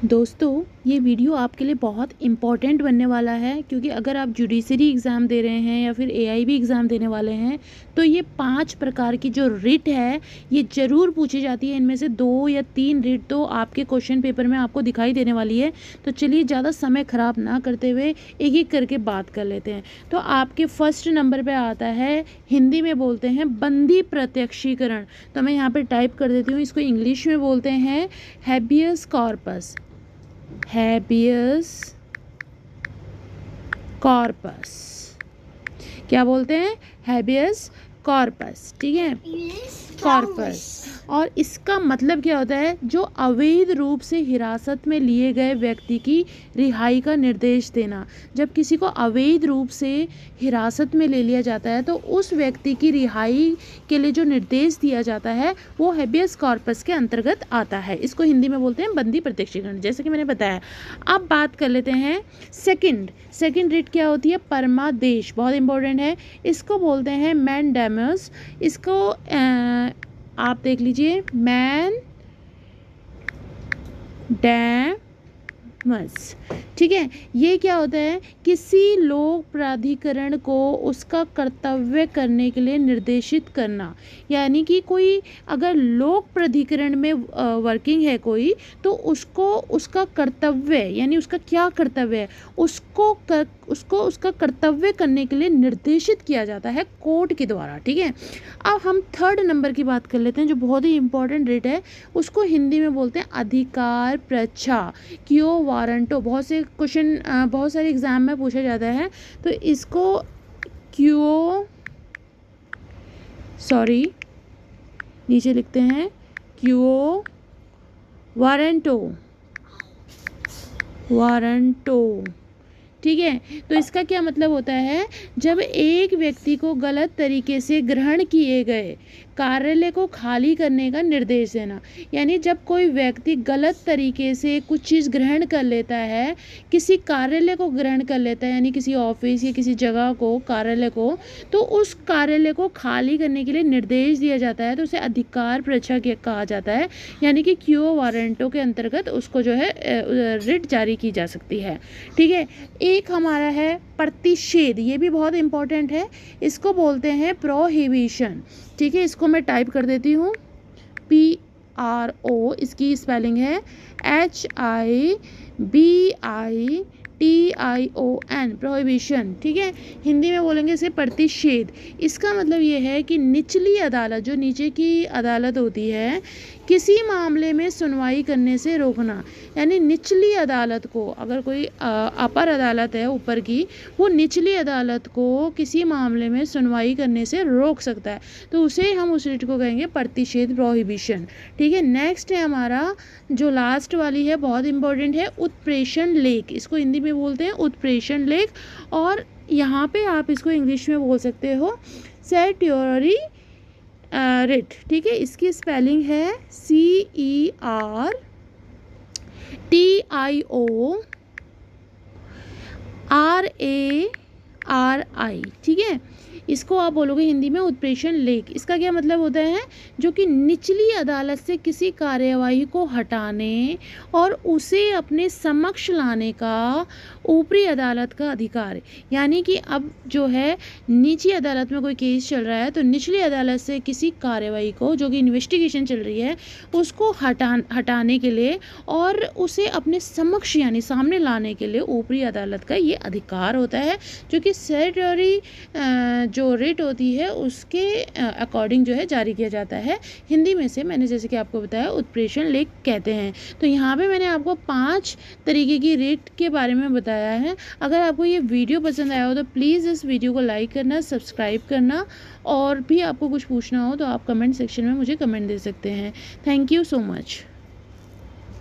दोस्तों, ये वीडियो आपके लिए बहुत इम्पॉर्टेंट बनने वाला है क्योंकि अगर आप जुडिशरी एग्ज़ाम दे रहे हैं या फिर एआईबी एग्ज़ाम देने वाले हैं तो ये 5 प्रकार की जो रिट है ये ज़रूर पूछी जाती है। इनमें से 2 या 3 रिट तो आपके क्वेश्चन पेपर में आपको दिखाई देने वाली है। तो चलिए ज़्यादा समय ख़राब ना करते हुए एक-एक करके बात कर लेते हैं। तो आपके फर्स्ट नंबर पे आता है, हिंदी में बोलते हैं बंदी प्रत्यक्षीकरण। तो मैं यहाँ पर टाइप कर देती हूँ, इसको इंग्लिश में बोलते हैं हैबियस कॉर्पस। हैबियस कॉर्पस क्या बोलते हैं? हैबियस कॉर्पस, ठीक है, कॉर्पस। और इसका मतलब क्या होता है? जो अवैध रूप से हिरासत में लिए गए व्यक्ति की रिहाई का निर्देश देना। जब किसी को अवैध रूप से हिरासत में ले लिया जाता है तो उस व्यक्ति की रिहाई के लिए जो निर्देश दिया जाता है वो हैबियस कॉर्पस के अंतर्गत आता है। इसको हिंदी में बोलते हैं बंदी प्रत्यक्षीकरण, जैसे कि मैंने बताया। अब बात कर लेते हैं सेकंड रिट क्या होती है? परमादेश, बहुत इंपॉर्टेंट है। इसको बोलते हैं मैंडेमस। इसको आप देख लीजिए, मैंडेमस, ठीक है। ये क्या होता है? किसी लोक प्राधिकरण को उसका कर्तव्य करने के लिए निर्देशित करना। यानी कि कोई अगर लोक प्राधिकरण में वर्किंग है कोई, तो उसको उसका कर्तव्य, यानी उसका क्या कर्तव्य है, उसको उसका कर्तव्य करने के लिए निर्देशित किया जाता है कोर्ट के द्वारा, ठीक है। अब हम थर्ड नंबर की बात कर लेते हैं जो बहुत ही इंपॉर्टेंट रिट है। उसको हिंदी में बोलते हैं अधिकार प्रच्छा क्यो वारंटो। बहुत से क्वेश्चन बहुत सारे एग्जाम में पूछा जाता है, तो इसको नीचे लिखते हैं क्यो वारंटो, ठीक है। तो इसका क्या मतलब होता है? जब एक व्यक्ति को गलत तरीके से ग्रहण किए गए कार्यालय को खाली करने का निर्देश देना। यानी जब कोई व्यक्ति गलत तरीके से कुछ चीज़ ग्रहण कर लेता है, किसी कार्यालय को ग्रहण कर लेता है, यानी किसी ऑफिस या किसी जगह को, कार्यालय को, तो उस कार्यालय को खाली करने के लिए निर्देश दिया जाता है, तो उसे अधिकार प्रच्छा कहा जाता है। यानी कि क्यो वारंटो के अंतर्गत उसको जो है रिट जारी की जा सकती है, ठीक है। एक हमारा है प्रतिषेध, ये भी बहुत इंपॉर्टेंट है। इसको बोलते हैं प्रोहिबिशन, ठीक है। इसको मैं टाइप कर देती हूँ, PRO, इसकी स्पेलिंग है HIBITION, प्रोहिबिशन, ठीक है। हिंदी में बोलेंगे इसे प्रतिषेध। इसका मतलब ये है कि निचली अदालत, जो नीचे की अदालत होती है, किसी मामले में सुनवाई करने से रोकना। यानी निचली अदालत को, अगर कोई अपर अदालत है ऊपर की, वो निचली अदालत को किसी मामले में सुनवाई करने से रोक सकता है, तो उसे हम उस रिट को कहेंगे प्रतिषेध, प्रोहिबिशन, ठीक है। नेक्स्ट है हमारा जो लास्ट वाली है, बहुत इंपॉर्टेंट है, उत्प्रेषण लेख। इसको हिंदी में बोलते हैं उत्प्रेषण लेख, और यहाँ पे आप इसको इंग्लिश में बोल सकते हो सेट्यूटरी रिट, ठीक है। इसकी स्पेलिंग है CERTIORARI, ठीक है। इसको आप बोलोगे हिंदी में उत्प्रेषण लेख। इसका क्या मतलब होता है? जो कि निचली अदालत से किसी कार्यवाही को हटाने और उसे अपने समक्ष लाने का ऊपरी अदालत का अधिकार। यानी कि अब जो है निचली अदालत में कोई केस चल रहा है, तो निचली अदालत से किसी कार्यवाही को, जो कि इन्वेस्टिगेशन चल रही है, उसको हटाने के लिए और उसे अपने समक्ष यानी सामने लाने के लिए ऊपरी अदालत का ये अधिकार होता है, जो कि सेट्यूटरी जो रिट होती है उसके अकॉर्डिंग जो है जारी किया जाता है। हिंदी में से मैंने जैसे कि आपको बताया उत्प्रेषण लेख कहते हैं। तो यहाँ पे मैंने आपको 5 तरीके की रिट के बारे में बताया है। अगर आपको ये वीडियो पसंद आया हो तो प्लीज़ इस वीडियो को लाइक करना, सब्सक्राइब करना, और भी आपको कुछ पूछना हो तो आप कमेंट सेक्शन में मुझे कमेंट दे सकते हैं। Thank you so much.